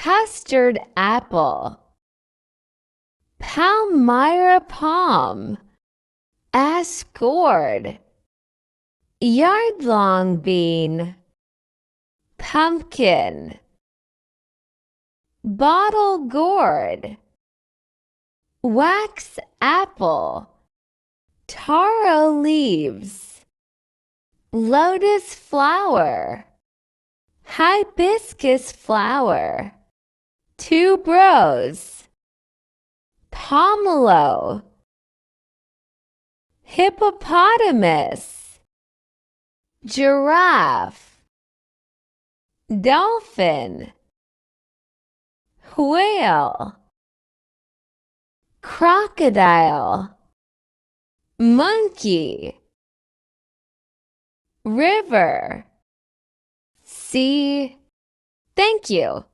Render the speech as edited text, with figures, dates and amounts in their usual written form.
custard apple, Palmyra palm, ash gourd, yard-long bean, pumpkin, bottle gourd, wax apple, taro leaves, lotus flower, hibiscus flower, tuberose, pomelo, hippopotamus, giraffe, dolphin, whale, crocodile, monkey, river, sea. Thank you.